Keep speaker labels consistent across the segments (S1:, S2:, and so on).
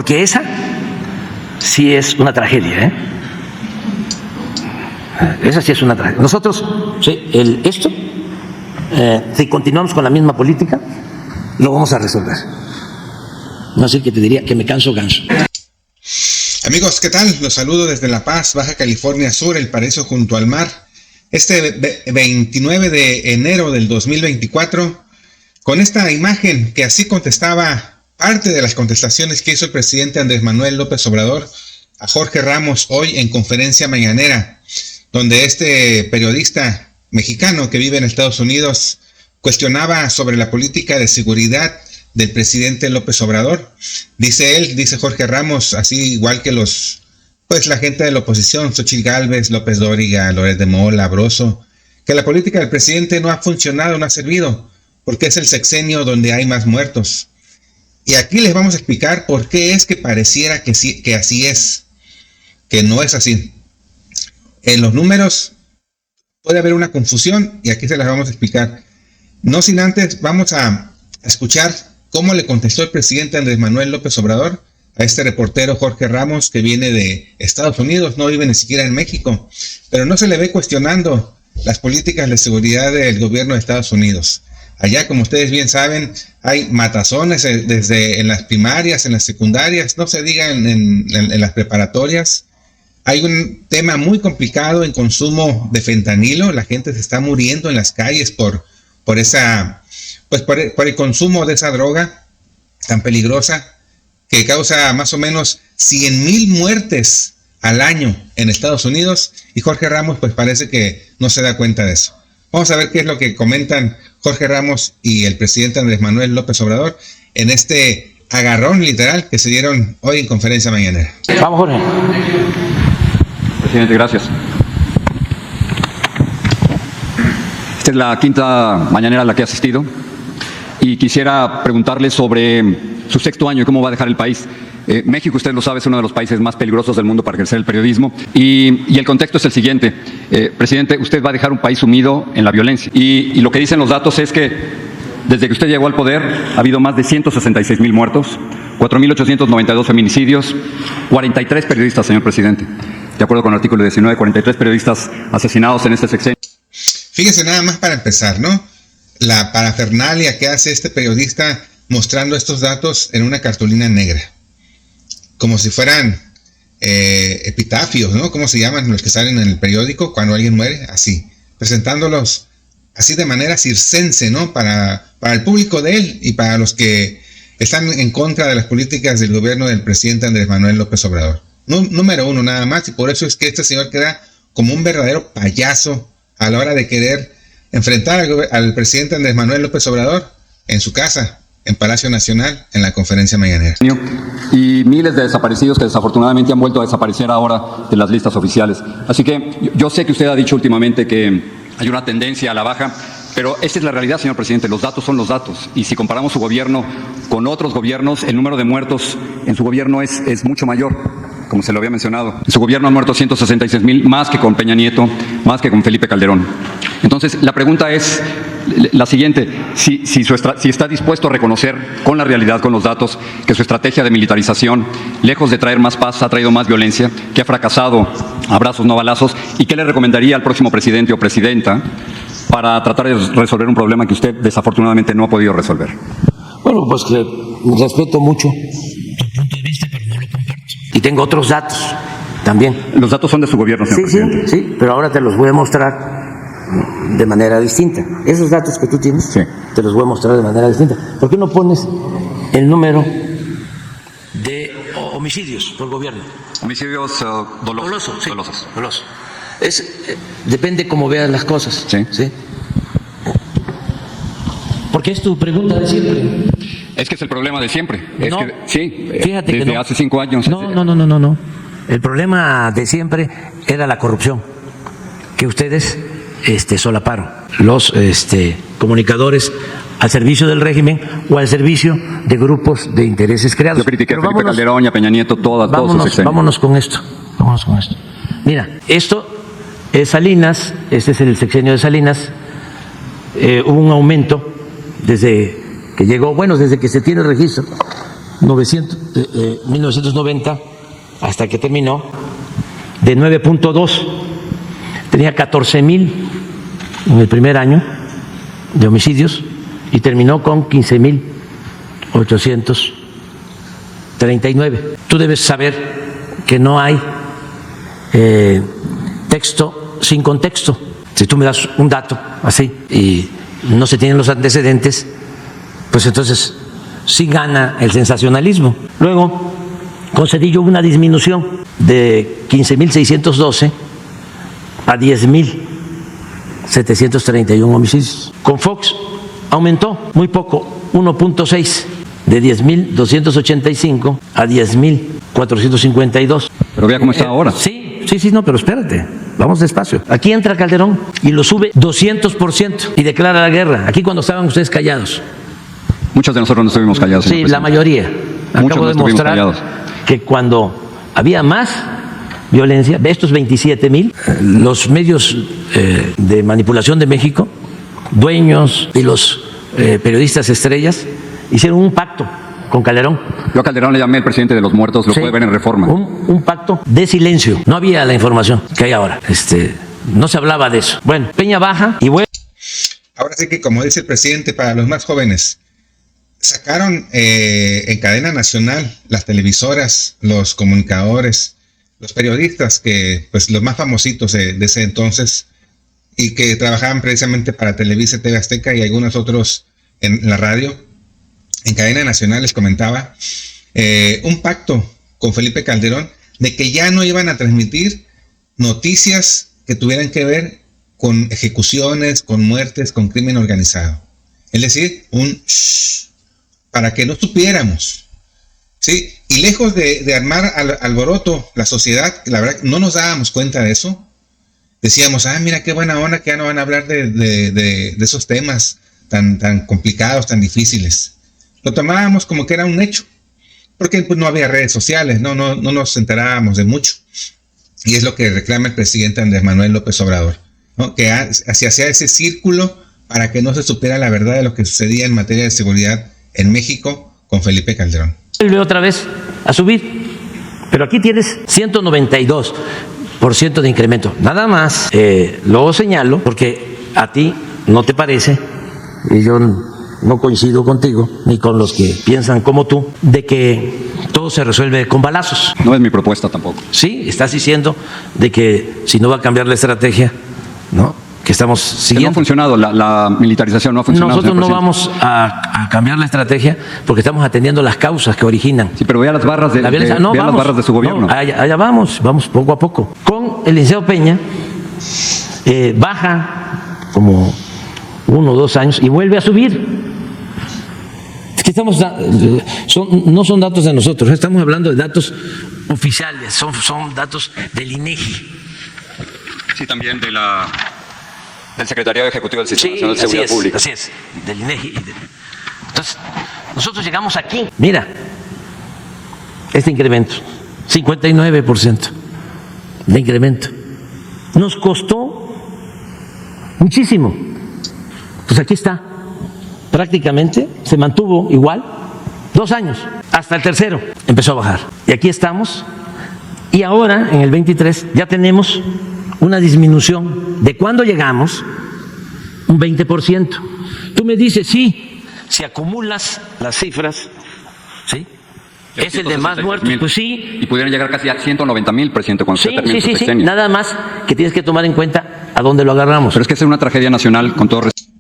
S1: porque esa sí es una tragedia, ¿eh? Esa sí es una tragedia. Nosotros, sí, si continuamos con la misma política, lo vamos a resolver. No sé qué te diría, que me canso ganso.
S2: Amigos, ¿qué tal? Los saludo desde La Paz, Baja California Sur, el paraíso junto al mar. Este 29 de enero del 2024, con esta imagen que así contestaba parte de las contestaciones que hizo el presidente Andrés Manuel López Obrador a Jorge Ramos hoy en conferencia mañanera, donde este periodista mexicano que vive en Estados Unidos cuestionaba sobre la política de seguridad del presidente López Obrador. Dice Jorge Ramos, así igual que la gente de la oposición, Xochitl Gálvez, López Dóriga, Loret de Mola, Broso, que la política del presidente no ha funcionado, no ha servido, porque es el sexenio donde hay más muertos. Y aquí les vamos a explicar por qué es que pareciera que sí, que así es, que no es así. En los números puede haber una confusión y aquí se las vamos a explicar. No sin antes, vamos a escuchar cómo le contestó el presidente Andrés Manuel López Obrador a este reportero Jorge Ramos, que viene de Estados Unidos, no vive ni siquiera en México, pero no se le ve cuestionando las políticas de seguridad del gobierno de Estados Unidos. Allá, como ustedes bien saben, hay matazones desde en las primarias, en las secundarias, no se diga en las preparatorias. Hay un tema muy complicado en consumo de fentanilo. La gente se está muriendo en las calles por el consumo de esa droga tan peligrosa que causa más o menos 100,000 muertes al año en Estados Unidos, y Jorge Ramos pues parece que no se da cuenta de eso. Vamos a ver qué es lo que comentan Jorge Ramos y el presidente Andrés Manuel López Obrador en este agarrón literal que se dieron hoy en conferencia mañanera.
S1: Vamos, Jorge.
S3: Presidente, gracias. Esta es la quinta mañanera a la que he asistido y quisiera preguntarle sobre su sexto año y cómo va a dejar el país. México, usted lo sabe, es uno de los países más peligrosos del mundo para ejercer el periodismo y el contexto es el siguiente. Presidente, usted va a dejar un país sumido en la violencia y lo que dicen los datos es que desde que usted llegó al poder ha habido más de 166,000 muertos, 4,892 feminicidios, 43 periodistas, señor presidente. De acuerdo con el artículo 19, 43 periodistas asesinados en este sexenio.
S2: Fíjese nada más para empezar, ¿no? La parafernalia que hace este periodista mostrando estos datos en una cartulina negra, como si fueran epitafios, ¿no? ¿Cómo se llaman los que salen en el periódico cuando alguien muere? Así, presentándolos así de manera circense, ¿no? Para el público de él y para los que están en contra de las políticas del gobierno del presidente Andrés Manuel López Obrador. Número uno nada más, y por eso es que este señor queda como un verdadero payaso a la hora de querer enfrentar al presidente Andrés Manuel López Obrador en su casa, en Palacio Nacional, en la conferencia mañanera.
S3: Y miles de desaparecidos que desafortunadamente han vuelto a desaparecer ahora de las listas oficiales. Así que yo sé que usted ha dicho últimamente que hay una tendencia a la baja, pero esa es la realidad, señor presidente. Los datos son los datos. Y si comparamos su gobierno con otros gobiernos, el número de muertos en su gobierno es mucho mayor, como se lo había mencionado. En su gobierno han muerto 166,000, más que con Peña Nieto, más que con Felipe Calderón. Entonces, la pregunta es la siguiente: si está dispuesto a reconocer con la realidad, con los datos, que su estrategia de militarización, lejos de traer más paz, ha traído más violencia, que ha fracasado, abrazos no balazos, y qué le recomendaría al próximo presidente o presidenta para tratar de resolver un problema que usted desafortunadamente no ha podido resolver.
S1: Bueno, pues que respeto mucho tu punto de vista, pero no lo comparto. Y tengo otros datos también.
S3: Los datos son de su gobierno, señor presidente.
S1: Sí, pero ahora te los voy a mostrar de manera distinta. Esos datos que tú tienes,
S3: sí,
S1: te los voy a mostrar de manera distinta. ¿Por qué no pones el número de homicidios por gobierno?
S3: Homicidios dolosos.
S1: Sí,
S3: dolosos.
S1: dolosos. Depende cómo veas las cosas.
S3: Sí.
S1: ¿Sí? Porque es tu pregunta de siempre.
S3: Es que es el problema de siempre. Es
S1: no,
S3: que, sí,
S1: fíjate
S3: desde
S1: que no.
S3: hace 5 años.
S1: No. El problema de siempre era la corrupción, que ustedes solaparon. Los comunicadores al servicio del régimen o al servicio de grupos de intereses creados.
S3: Yo critiqué a Felipe Calderón y a Peña Nieto, todos sus sexenios.
S1: Vámonos con esto. Mira, esto es Salinas, este es el sexenio de Salinas. Hubo un aumento desde que llegó, desde que se tiene registro, 900. 1990 hasta que terminó, de 9.2. Tenía 14,000 en el primer año de homicidios y terminó con 15,839. Tú debes saber que no hay texto sin contexto. Si tú me das un dato así y no se tienen los antecedentes, pues entonces sí gana el sensacionalismo. Luego, con Cedillo hubo una disminución de 15,612 a 10,731 homicidios. Con Fox aumentó muy poco, 1.6, de 10,285 a 10,452.
S3: Pero vea cómo está ahora.
S1: Sí, no, pero espérate, vamos despacio. Aquí entra Calderón y lo sube 200% y declara la guerra. Aquí cuando estaban ustedes callados.
S3: Muchos de nosotros no estuvimos callados.
S1: Sí, la mayoría. Acabo de mostrar
S3: callados.
S1: que cuando había más violencia, de estos 27,000, los medios de manipulación de México, dueños y los periodistas estrellas, hicieron un pacto con Calderón.
S3: Yo a Calderón le llamé el presidente de los muertos, lo puede ver en Reforma.
S1: Un pacto de silencio. No había la información que hay ahora. No se hablaba de eso. Bueno, Peña baja y vuelve.
S2: Ahora sí que, como dice el presidente, para los más jóvenes, sacaron en cadena nacional las televisoras, los comunicadores, los periodistas, que pues los más famositos de ese entonces, y que trabajaban precisamente para Televisa, TV Azteca y algunos otros en la radio. En cadena nacional les comentaba un pacto con Felipe Calderón de que ya no iban a transmitir noticias que tuvieran que ver con ejecuciones, con muertes, con crimen organizado. Es decir, para que no supiéramos. ¿Sí? Y lejos de armar alboroto la sociedad, la verdad no nos dábamos cuenta de eso. Decíamos, mira qué buena onda que ya no van a hablar de esos temas tan complicados, tan difíciles. Lo tomábamos como que era un hecho, porque pues no había redes sociales, no nos enterábamos de mucho. Y es lo que reclama el presidente Andrés Manuel López Obrador, ¿no? Que se hacía ese círculo para que no se supiera la verdad de lo que sucedía en materia de seguridad en México con Felipe Calderón.
S1: Vuelve otra vez a subir, pero aquí tienes 192% de incremento. Nada más lo señalo porque a ti no te parece, y yo no coincido contigo ni con los que piensan como tú, de que todo se resuelve con balazos.
S3: No es mi propuesta tampoco.
S1: Sí, estás diciendo de que si no va a cambiar la estrategia, ¿no?, que estamos siguiendo.
S3: Que no ha funcionado, la militarización no ha funcionado.
S1: Nosotros no vamos a cambiar la estrategia porque estamos atendiendo las causas que originan.
S3: Sí, pero vea las barras de,
S1: la violencia.
S3: las barras de su gobierno.
S1: No, allá vamos poco a poco. Con el licenciado Peña baja como 1 o 2 años y vuelve a subir. Es que no son datos de nosotros, estamos hablando de datos oficiales, son datos del INEGI.
S3: Sí, también del Secretariado Ejecutivo del Sistema Nacional de Seguridad Pública.
S1: Así es, del INEGI. Entonces, nosotros llegamos aquí. Mira, este incremento, 59% de incremento. Nos costó muchísimo. Pues aquí está. Prácticamente se mantuvo igual 2 años. Hasta el tercero empezó a bajar. Y aquí estamos. Y ahora, en el 23, ya tenemos una disminución de cuando llegamos, un 20%. Tú me dices, sí, si acumulas las cifras, ¿sí?, es el de más muertos, pues sí.
S3: Y pudieran llegar casi a 190,000, presidente, cuando se termine
S1: sí,
S3: su sexenio.
S1: Nada más que tienes que tomar en cuenta a dónde lo agarramos.
S3: Pero es que es una tragedia nacional, con todo respeto.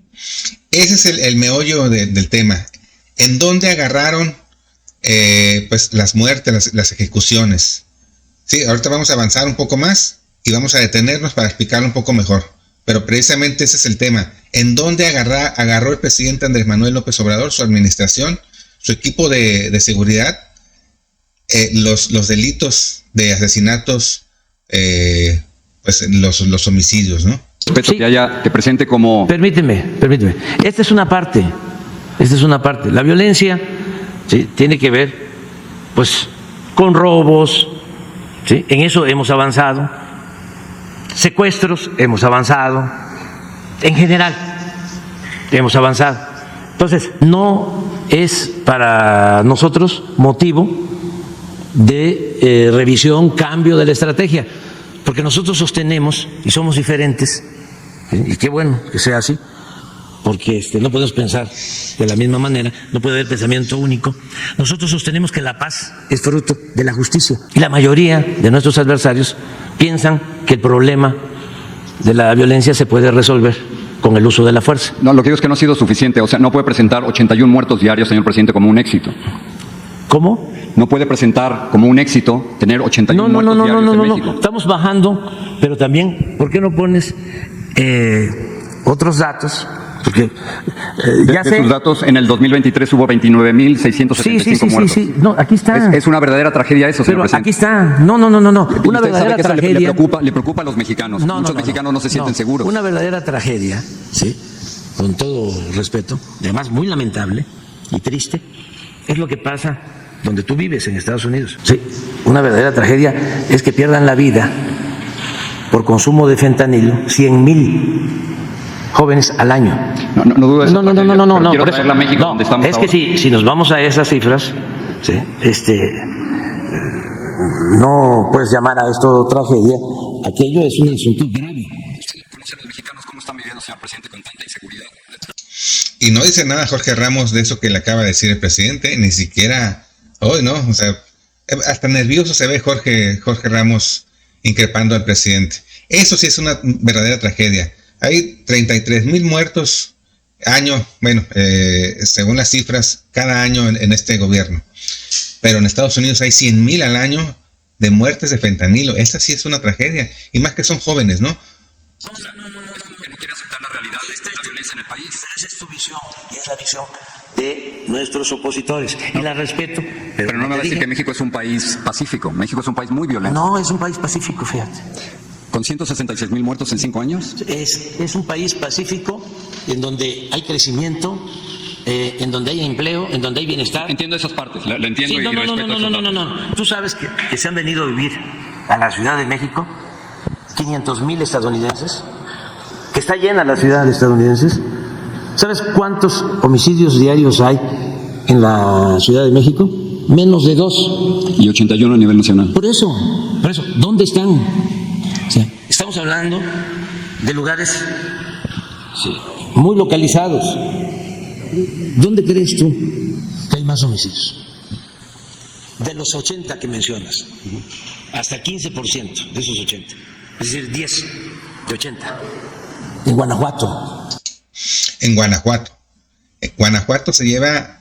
S2: Ese es el meollo del tema. ¿En dónde agarraron pues las muertes, las ejecuciones? Sí, ahorita vamos a avanzar un poco más y vamos a detenernos para explicarlo un poco mejor. Pero precisamente ese es el tema. ¿En dónde agarró el presidente Andrés Manuel López Obrador, su administración, su equipo de seguridad, los delitos de asesinatos, pues los homicidios, ¿no?
S3: Respeto
S1: Sí.
S3: que presente como...
S1: Permíteme. Esta es una parte. La violencia, ¿sí?, tiene que ver, pues, con robos, ¿sí? En eso hemos avanzado. Secuestros, hemos avanzado. En general, hemos avanzado. Entonces, no es para nosotros motivo de revisión, cambio de la estrategia, porque nosotros sostenemos y somos diferentes, y qué bueno que sea así, porque no podemos pensar de la misma manera, no puede haber pensamiento único. Nosotros sostenemos que la paz es fruto de la justicia, y la mayoría de nuestros adversarios piensan que el problema de la violencia se puede resolver con el uso de la fuerza.
S3: No, lo que digo es que no ha sido suficiente. O sea, no puede presentar 81 muertos diarios, señor presidente, como un éxito.
S1: ¿Cómo?
S3: No puede presentar como un éxito tener 81 muertos diarios en México.
S1: Estamos bajando, pero también, ¿por qué no pones otros datos? Porque ya sé.
S3: Sus datos, en el 2023 hubo 29.675 muertos.
S1: Sí. No, aquí está.
S3: Es una verdadera tragedia eso, señor
S1: pero
S3: presidente.
S1: aquí está. No. Una verdadera tragedia.
S3: Le preocupa a los mexicanos. Muchos mexicanos no se sienten seguros.
S1: Una verdadera tragedia, sí, con todo respeto, además muy lamentable y triste, es lo que pasa donde tú vives, en Estados Unidos. Sí, una verdadera tragedia es que pierdan la vida por consumo de fentanilo 100,000 jóvenes al año.
S3: No dudo eso.
S1: No.
S3: Quiero traerla a México, donde estamos
S1: es que
S3: ahora.
S1: si nos vamos a esas cifras, ¿sí? No puedes llamar a esto tragedia. Aquello es un asunto grave.
S3: ¿Conocen los mexicanos cómo están viviendo, señor presidente, con tanta inseguridad?
S2: Y no dice nada Jorge Ramos de eso que le acaba de decir el presidente, ni siquiera hoy, ¿no? O sea, hasta nervioso se ve Jorge Ramos increpando al presidente. Eso sí es una verdadera tragedia. Hay 33,000 muertos año, según las cifras, cada año en este gobierno. Pero en Estados Unidos hay 100,000 al año de muertes de fentanilo. Esa sí es una tragedia. Y más que son jóvenes, ¿no?
S3: Es como que no quiere aceptar la realidad de la violencia en el país.
S1: Esa es tu visión y es la visión de nuestros opositores. Y la respeto.
S3: Pero no me va a decir que México es un país pacífico. México es un país muy violento.
S1: No, es un país pacífico, fíjate.
S3: ¿Con 166,000 muertos en 5 años?
S1: Es un país pacífico en donde hay crecimiento, en donde hay empleo, en donde hay bienestar.
S3: Entiendo esas partes, lo entiendo
S1: Sí,
S3: y respeto esas partes.
S1: no. Tú sabes que se han venido a vivir a la Ciudad de México 500,000 estadounidenses, que está llena la ciudad de estadounidenses. ¿Sabes cuántos homicidios diarios hay en la Ciudad de México? Menos de 2.
S3: Y 81 a nivel nacional.
S1: Por eso, ¿dónde están? O sea, estamos hablando de lugares muy localizados. ¿Dónde crees tú que hay más homicidios? De los 80 que mencionas, hasta 15% de esos 80. Es decir, 10 de 80. En Guanajuato.
S2: En Guanajuato. Guanajuato se lleva,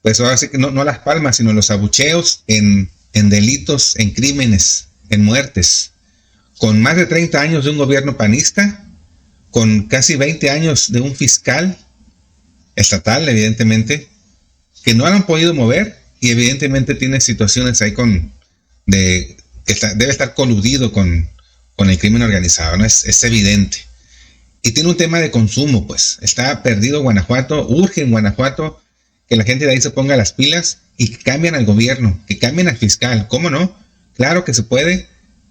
S2: pues ahora sí que no las palmas, sino los abucheos en delitos, en crímenes, en muertes. Con más de 30 años de un gobierno panista, con casi 20 años de un fiscal estatal, evidentemente, que no han podido mover y evidentemente tiene situaciones ahí debe estar coludido con el crimen organizado, ¿no? Es evidente. Y tiene un tema de consumo, pues. Está perdido Guanajuato, urge en Guanajuato que la gente de ahí se ponga las pilas y que cambien al gobierno, que cambien al fiscal. ¿Cómo no? Claro que se puede,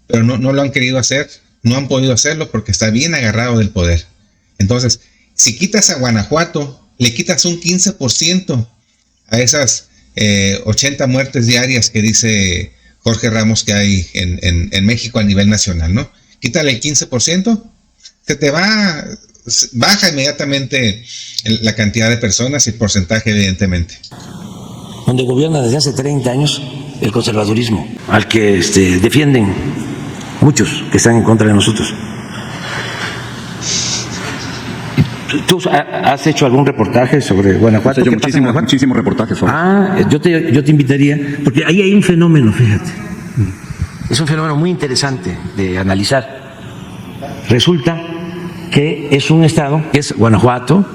S2: pero no lo han querido hacer, no han podido hacerlo porque está bien agarrado del poder. Entonces, si quitas a Guanajuato, le quitas un 15% a esas 80 muertes diarias que dice Jorge Ramos que hay en México a nivel nacional, ¿no? Quítale el 15%, se te baja inmediatamente la cantidad de personas y el porcentaje, evidentemente.
S1: Donde gobierna desde hace 30 años el conservadurismo, al que defienden muchos que están en contra de nosotros. ¿Tú has hecho algún reportaje sobre Guanajuato?
S3: He hecho muchísimos reportajes sobre.
S1: Yo te invitaría, porque ahí hay un fenómeno, fíjate. Es un fenómeno muy interesante de analizar. Resulta que es un estado, que es Guanajuato,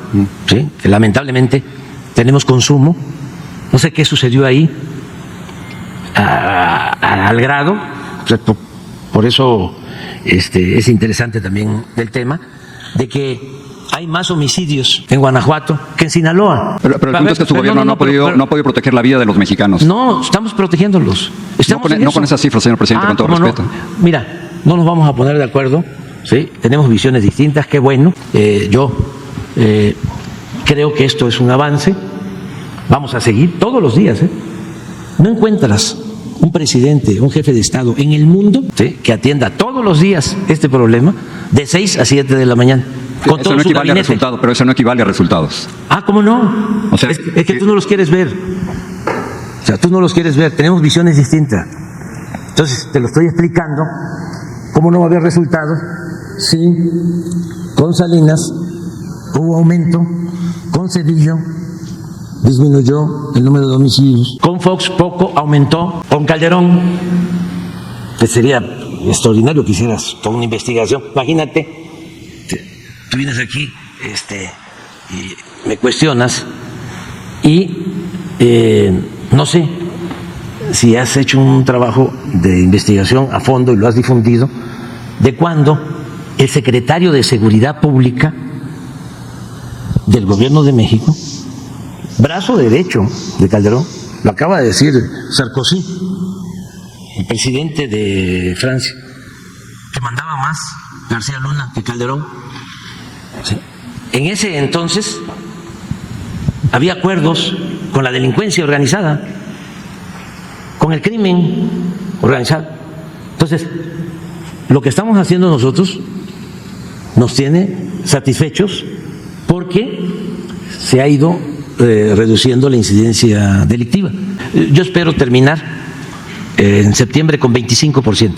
S1: ¿sí? Que lamentablemente tenemos consumo. No sé qué sucedió ahí, al grado, o sea, por eso es interesante también el tema, de que hay más homicidios en Guanajuato que en Sinaloa.
S3: Pero el punto es que su gobierno no ha podido proteger la vida de los mexicanos.
S1: No, estamos protegiéndolos.
S3: No con esas cifras, señor presidente, con todo respeto.
S1: No. Mira, no nos vamos a poner de acuerdo, ¿sí? Tenemos visiones distintas, qué bueno. Yo creo que esto es un avance. Vamos a seguir todos los días. No encuentras un presidente, un jefe de Estado en el mundo, ¿sí?, que atienda todos los días este problema de 6 a 7 de la mañana. Con
S3: Eso
S1: todo
S3: no
S1: su
S3: equivale a
S1: gabinete.
S3: resultados, pero eso no equivale a resultados.
S1: Ah, ¿cómo no?
S3: O sea,
S1: es que tú no los quieres ver. O sea, tú no los quieres ver. Tenemos visiones distintas. Entonces, te lo estoy explicando. ¿Cómo no va a haber resultados? Sí, con Salinas hubo aumento, con Cedillo disminuyó el número de homicidios, con Fox poco aumentó, con Calderón, que sería extraordinario que hicieras toda una investigación. Imagínate, tú vienes aquí y me cuestionas y no sé si has hecho un trabajo de investigación a fondo y lo has difundido, de cuando el secretario de Seguridad Pública del Gobierno de México, brazo derecho de Calderón, lo acaba de decir Sarkozy, el presidente de Francia, que mandaba más García Luna que Calderón. Sí. En ese entonces había acuerdos con la delincuencia organizada, con el crimen organizado. Entonces, lo que estamos haciendo nosotros nos tiene satisfechos porque se ha ido reduciendo la incidencia delictiva. Yo espero terminar en septiembre con 25%.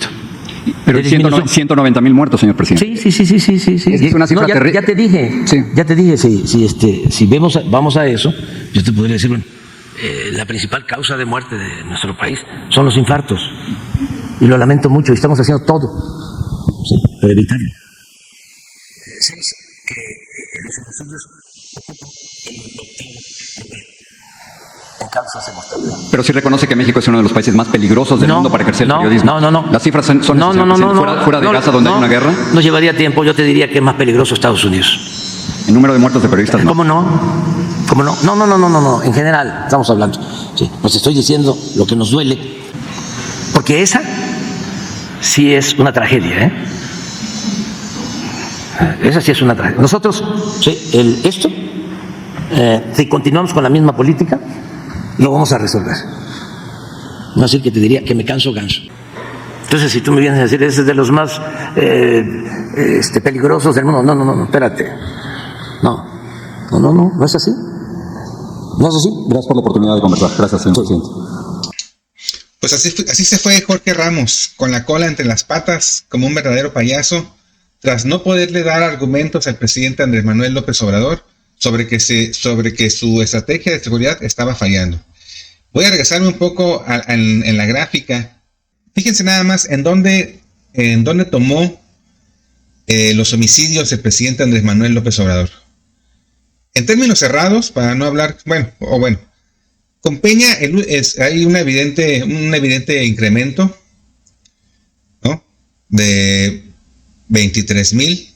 S3: Pero 190,000 muertos, señor presidente.
S1: Sí.
S3: Es una cifra terrible.
S1: Ya te dije,
S3: sí.
S1: Si vamos a eso, yo te podría decir, bueno, la principal causa de muerte de nuestro país son los infartos. Y lo lamento mucho, y estamos haciendo todo, sí, para evitarlo. Sabes que los homicidios ocupan en causas de mortalidad.
S3: Pero sí reconoce que México es uno de los países más peligrosos del mundo para ejercer el periodismo.
S1: No.
S3: Las cifras son fuera de Gaza, donde hay una guerra.
S1: Nos llevaría tiempo. Yo te diría que es más peligroso Estados Unidos.
S3: El número de muertos de periodistas no.
S1: ¿Cómo no? No. En general estamos hablando. Sí, pues estoy diciendo lo que nos duele, porque esa sí es una tragedia, ¿eh? Esa sí es una tragedia. Nosotros, sí, si continuamos con la misma política, lo vamos a resolver. No así que te diría que me canso ganso. Entonces, si tú me vienes a decir, ese es de los más peligrosos del mundo. No, espérate. No es así. No es así.
S3: Gracias por la oportunidad de conversar. Gracias, señor presidente.
S2: Pues así se fue Jorge Ramos, con la cola entre las patas, como un verdadero payaso, tras no poderle dar argumentos al presidente Andrés Manuel López Obrador sobre que su estrategia de seguridad estaba fallando. Voy a regresarme un poco en la gráfica. Fíjense nada más en dónde tomó los homicidios el presidente Andrés Manuel López Obrador. En términos cerrados, para no hablar, con Peña hay un evidente incremento, ¿no?, de 23,000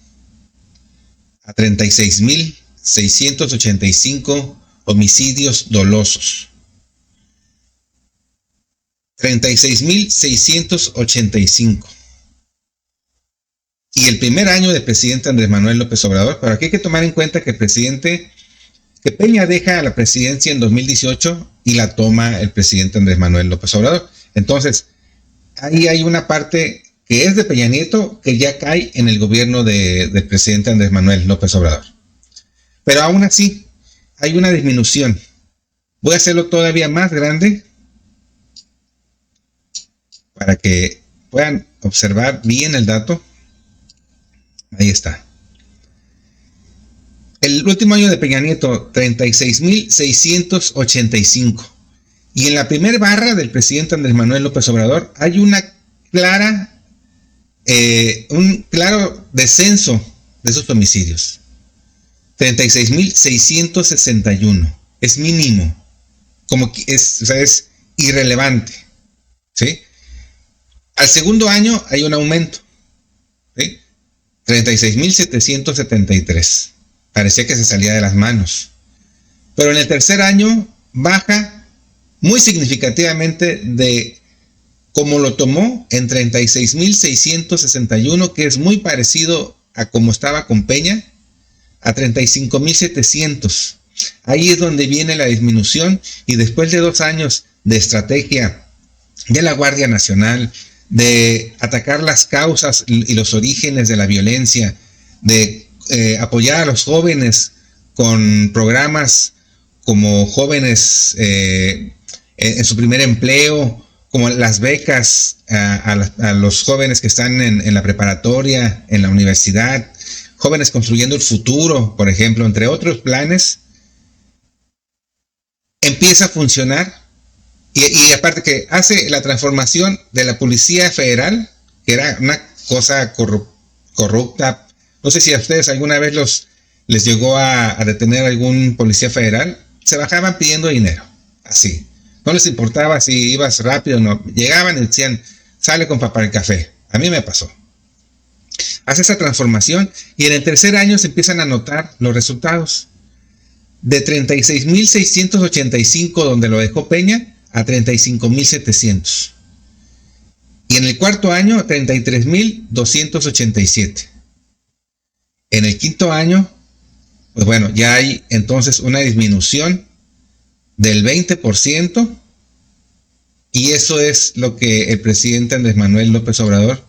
S2: a 36,685 homicidios dolosos. 36,685. Y el primer año del presidente Andrés Manuel López Obrador. Pero aquí hay que tomar en cuenta que Peña deja la presidencia en 2018 y la toma el presidente Andrés Manuel López Obrador. Entonces, ahí hay una parte que es de Peña Nieto que ya cae en el gobierno del presidente Andrés Manuel López Obrador. Pero aún así, hay una disminución. Voy a hacerlo todavía más grande para que puedan observar bien el dato. Ahí está. El último año de Peña Nieto, 36,685. Y en la primera barra del presidente Andrés Manuel López Obrador hay un claro descenso de esos homicidios. 36,661. Es mínimo. Es irrelevante. ¿Sí? Al segundo año hay un aumento. ¿Sí? 36,773. Parecía que se salía de las manos. Pero en el tercer año baja muy significativamente de como lo tomó en 36,661, que es muy parecido a como estaba con Peña, a 35,700. Ahí es donde viene la disminución, y después de 2 años de estrategia de la Guardia Nacional, de atacar las causas y los orígenes de la violencia, de apoyar a los jóvenes con programas como jóvenes en su primer empleo, como las becas a los jóvenes que están en la preparatoria, en la universidad, jóvenes construyendo el futuro, por ejemplo, entre otros planes, empieza a funcionar. Y aparte que hace la transformación de la Policía Federal, que era una cosa corrupta. No sé si a ustedes alguna vez les llegó a detener algún policía federal. Se bajaban pidiendo dinero, así. No les importaba si ibas rápido o no. Llegaban y decían, sale con papá el café. A mí me pasó. Hace esa transformación y en el tercer año se empiezan a notar los resultados. De 36.685 donde lo dejó Peña, a 35.700. Y en el cuarto año, 33.287. En el quinto año, pues bueno, ya hay entonces una disminución del 20%. Y eso es lo que el presidente Andrés Manuel López Obrador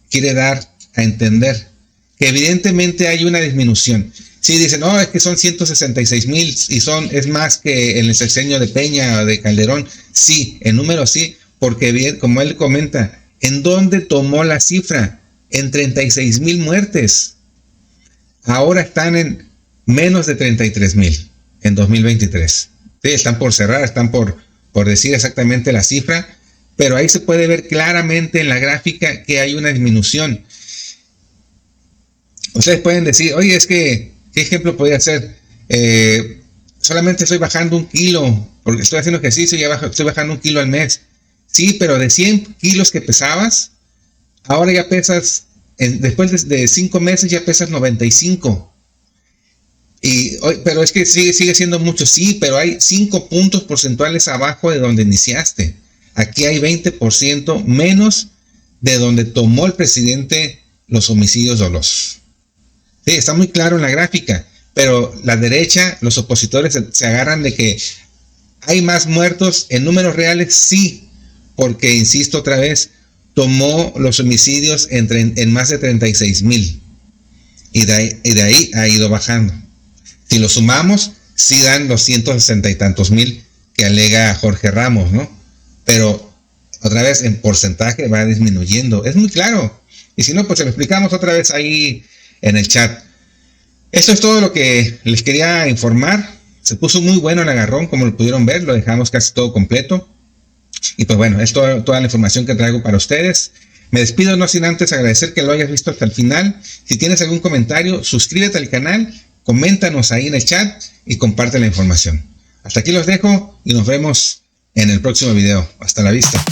S2: quiere dar a entender. Que evidentemente hay una disminución. Sí, dicen, no, es que son 166,000 y es más que en el sexenio de Peña o de Calderón. Sí, en número sí, porque bien, como él comenta, ¿en dónde tomó la cifra? En 36,000 muertes. Ahora están en menos de 33,000 en 2023. Sí, están por cerrar, están por decir exactamente la cifra, pero ahí se puede ver claramente en la gráfica que hay una disminución. Ustedes pueden decir, oye, es que ¿qué ejemplo podría ser? Solamente estoy bajando 1 kilo, porque estoy haciendo ejercicio y estoy bajando 1 kilo al mes. Sí, pero de 100 kilos que pesabas, ahora ya pesas, después de 5 meses ya pesas 95. Pero es que sigue siendo mucho, sí, pero hay 5 puntos porcentuales abajo de donde iniciaste. Aquí hay 20% menos de donde tomó el presidente los homicidios dolosos. Sí, está muy claro en la gráfica, pero la derecha, los opositores se agarran de que hay más muertos en números reales, sí, porque, insisto otra vez, tomó los homicidios en más de 36,000 y de ahí ha ido bajando. Si lo sumamos, sí dan los 160 y tantos mil que alega Jorge Ramos, ¿no? Pero otra vez en porcentaje va disminuyendo, es muy claro. Y si no, pues se lo explicamos otra vez ahí en el chat. Esto es todo lo que les quería informar. Se puso muy bueno el agarrón, como lo pudieron ver, lo dejamos casi todo completo. Y pues bueno, es toda la información que traigo para ustedes. Me despido no sin antes agradecer que lo hayas visto hasta el final. Si tienes algún comentario, suscríbete al canal, coméntanos ahí en el chat y comparte la información. Hasta aquí los dejo y nos vemos en el próximo video. Hasta la vista.